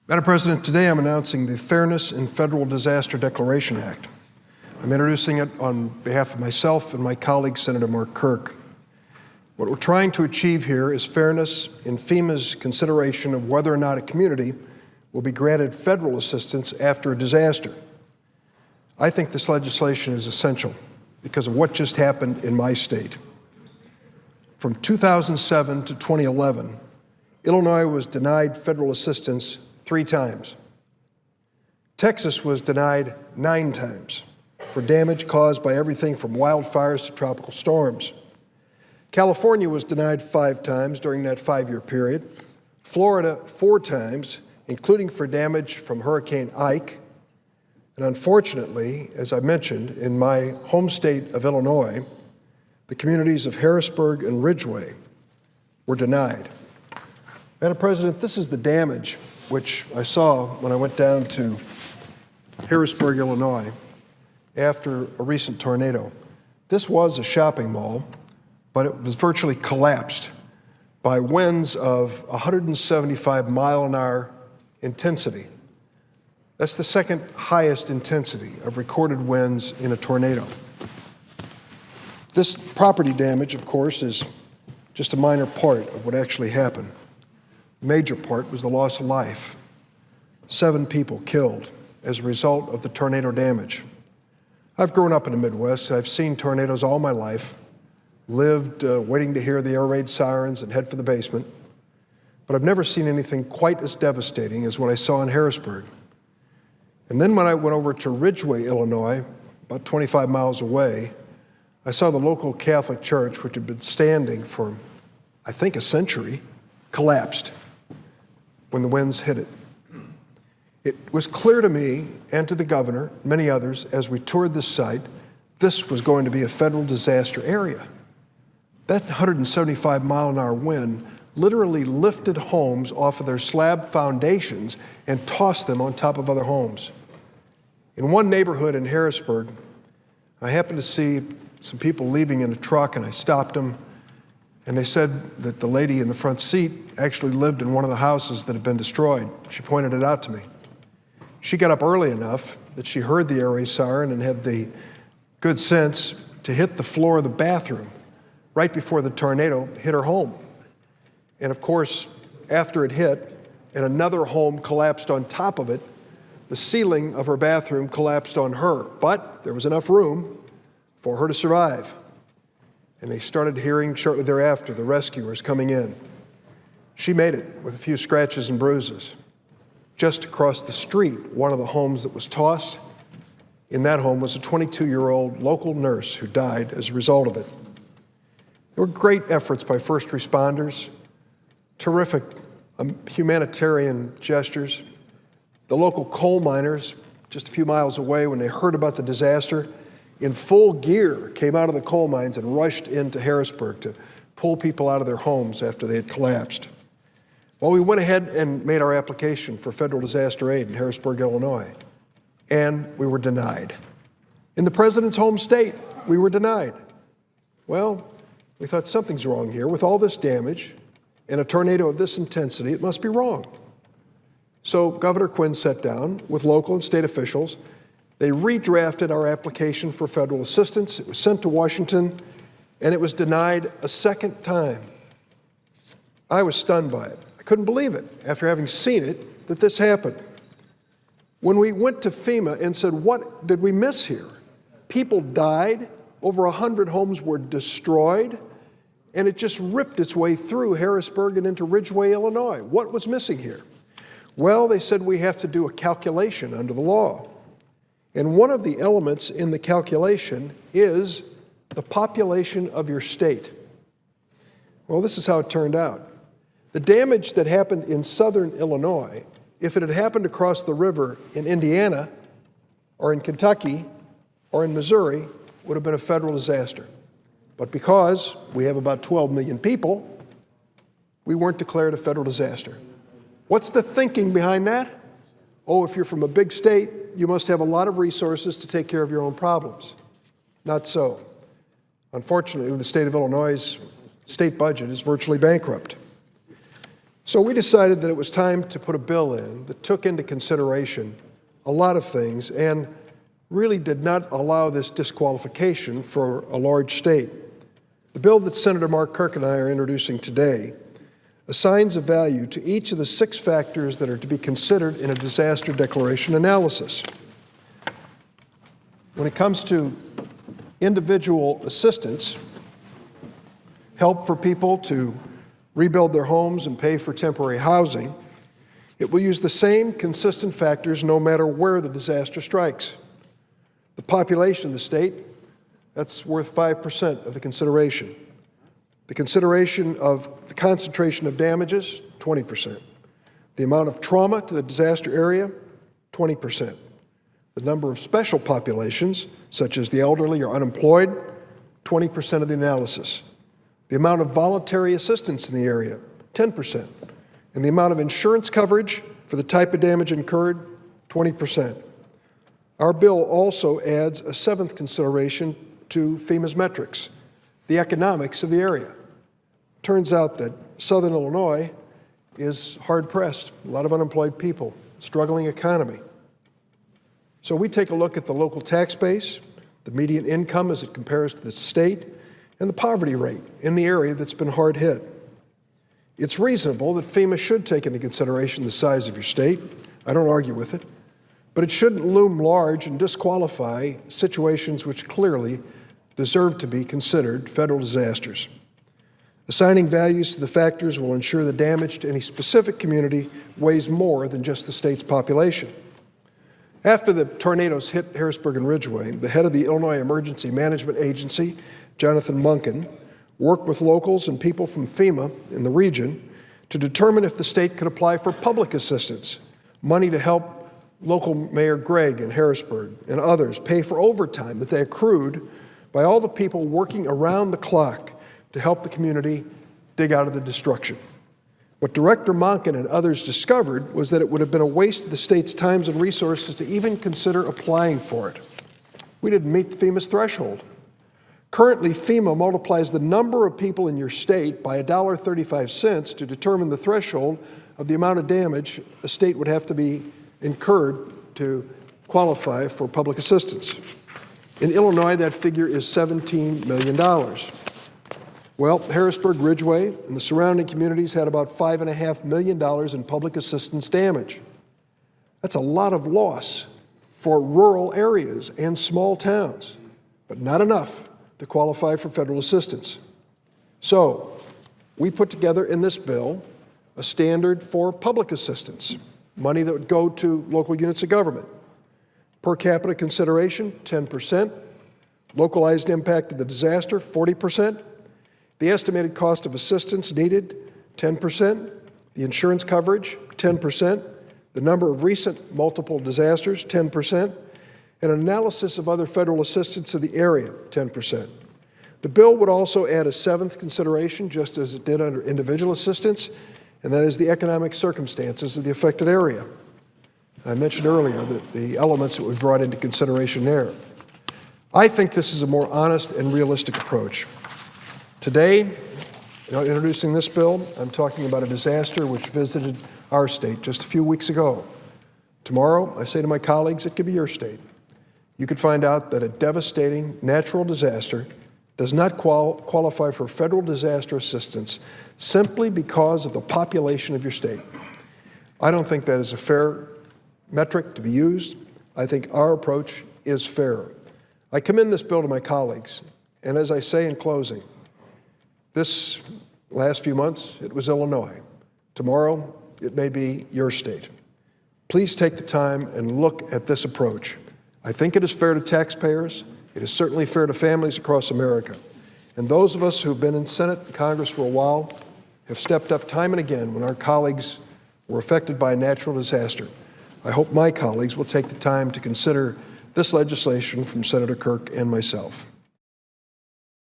Madam President, today I'm announcing the Fairness in Federal Disaster Declaration Act. I'm introducing it on behalf of myself and my colleague, Senator Mark Kirk. What we're trying to achieve here is fairness in FEMA's consideration of whether or not a community will be granted federal assistance after a disaster. I think this legislation is essential because of what just happened in my state. From 2007 to 2011, Illinois was denied federal assistance 3 times. Texas was denied 9 times for damage caused by everything from wildfires to tropical storms. California was denied 5 times during that 5-year period. Florida 4 times, including for damage from Hurricane Ike. And unfortunately, as I mentioned, in my home state of Illinois, the communities of Harrisburg and Ridgway were denied. Madam President, this is the damage which I saw when I went down to Harrisburg, Illinois, after a recent tornado. This was a shopping mall, but it was virtually collapsed by winds of 175-mile-an-hour intensity. That's the second highest intensity of recorded winds in a tornado. This property damage, of course, is just a minor part of what actually happened. The major part was the loss of life. 7 people killed as a result of the tornado damage. I've grown up in the Midwest. I've seen tornadoes all my life, lived waiting to hear the air raid sirens and head for the basement. But I've never seen anything quite as devastating as what I saw in Harrisburg. And then when I went over to Ridgway, Illinois, about 25 miles away, I saw the local Catholic church, which had been standing for, I think, a century, collapsed when the winds hit it. It was clear to me and to the governor, many others, as we toured this site, this was going to be a federal disaster area. That 175-mile-an-hour wind literally lifted homes off of their slab foundations and tossed them on top of other homes. In one neighborhood in Harrisburg, I happened to see some people leaving in a truck, and I stopped them, and they said that the lady in the front seat actually lived in one of the houses that had been destroyed. She pointed it out to me. She got up early enough that she heard the air raid siren and had the good sense to hit the floor of the bathroom right before the tornado hit her home. And of course, after it hit and another home collapsed on top of it, the ceiling of her bathroom collapsed on her. But there was enough room for her to survive. And they started hearing shortly thereafter the rescuers coming in. She made it with a few scratches and bruises. Just across the street, one of the homes that was tossed, in that home was a 22-year-old local nurse who died as a result of it. There were great efforts by first responders, terrific humanitarian gestures. The local coal miners, just a few miles away, when they heard about the disaster, in full gear came out of the coal mines and rushed into Harrisburg to pull people out of their homes after they had collapsed. Well, we went ahead and made our application for federal disaster aid in Harrisburg, Illinois, and we were denied. In the president's home state, we were denied. Well, we thought something's wrong here. With all this damage and a tornado of this intensity, it must be wrong. So Governor Quinn sat down with local and state officials. They redrafted our application for federal assistance. It was sent to Washington, and it was denied a second time. I was stunned by it. I couldn't believe it, after having seen it, that this happened. When we went to FEMA and said, what did we miss here? People died, over 100 homes were destroyed, and it just ripped its way through Harrisburg and into Ridgway, Illinois. What was missing here? Well, they said we have to do a calculation under the law. And one of the elements in the calculation is the population of your state. Well, this is how it turned out. The damage that happened in southern Illinois, if it had happened across the river in Indiana or in Kentucky or in Missouri, would have been a federal disaster. But because we have about 12 million people, we weren't declared a federal disaster. What's the thinking behind that? Oh, if you're from a big state, you must have a lot of resources to take care of your own problems. Not so. Unfortunately, the state of Illinois' state budget is virtually bankrupt. So we decided that it was time to put a bill in that took into consideration a lot of things and really did not allow this disqualification for a large state. The bill that Senator Mark Kirk and I are introducing today assigns a value to each of the 6 factors that are to be considered in a disaster declaration analysis. When it comes to individual assistance, help for people to rebuild their homes and pay for temporary housing, it will use the same consistent factors no matter where the disaster strikes. The population of the state, that's worth 5% of the consideration. The consideration of the concentration of damages, 20%. The amount of trauma to the disaster area, 20%. The number of special populations, such as the elderly or unemployed, 20% of the analysis. The amount of voluntary assistance in the area, 10%. And the amount of insurance coverage for the type of damage incurred, 20%. Our bill also adds a 7th consideration to FEMA's metrics, the economics of the area. Turns out that Southern Illinois is hard-pressed, a lot of unemployed people, struggling economy. So we take a look at the local tax base, the median income as it compares to the state, and the poverty rate in the area that's been hard hit. It's reasonable that FEMA should take into consideration the size of your state. I don't argue with it. But it shouldn't loom large and disqualify situations which clearly deserve to be considered federal disasters. Assigning values to the factors will ensure the damage to any specific community weighs more than just the state's population. After the tornadoes hit Harrisburg and Ridgeway, the head of the Illinois Emergency Management Agency, Jonathan Munkin, worked with locals and people from FEMA in the region to determine if the state could apply for public assistance, money to help local Mayor Gregg in Harrisburg and others pay for overtime that they accrued by all the people working around the clock to help the community dig out of the destruction. What Director Monken and others discovered was that it would have been a waste of the state's times and resources to even consider applying for it. We didn't meet FEMA's threshold. Currently, FEMA multiplies the number of people in your state by $1.35 to determine the threshold of the amount of damage a state would have to be incurred to qualify for public assistance. In Illinois, that figure is $17 million. Well, Harrisburg, Ridgeway, and the surrounding communities had about $5.5 million in public assistance damage. That's a lot of loss for rural areas and small towns, but not enough to qualify for federal assistance. So, we put together in this bill a standard for public assistance, money that would go to local units of government. Per capita consideration, 10%. Localized impact of the disaster, 40%. The estimated cost of assistance needed, 10%. The insurance coverage, 10%. The number of recent multiple disasters, 10%. And an analysis of other federal assistance in the area, 10%. The bill would also add a 7th consideration, just as it did under individual assistance, and that is the economic circumstances of the affected area. I mentioned earlier that the elements that we brought into consideration there. I think this is a more honest and realistic approach. Today, introducing this bill, I'm talking about a disaster which visited our state just a few weeks ago. Tomorrow, I say to my colleagues, it could be your state. You could find out that a devastating natural disaster does not qualify for federal disaster assistance simply because of the population of your state. I don't think that is a fair metric to be used. I think our approach is fair. I commend this bill to my colleagues, and as I say in closing, this last few months, it was Illinois. Tomorrow, it may be your state. Please take the time and look at this approach. I think it is fair to taxpayers. It is certainly fair to families across America. And those of us who've been in Senate and Congress for a while have stepped up time and again when our colleagues were affected by a natural disaster. I hope my colleagues will take the time to consider this legislation from Senator Kirk and myself.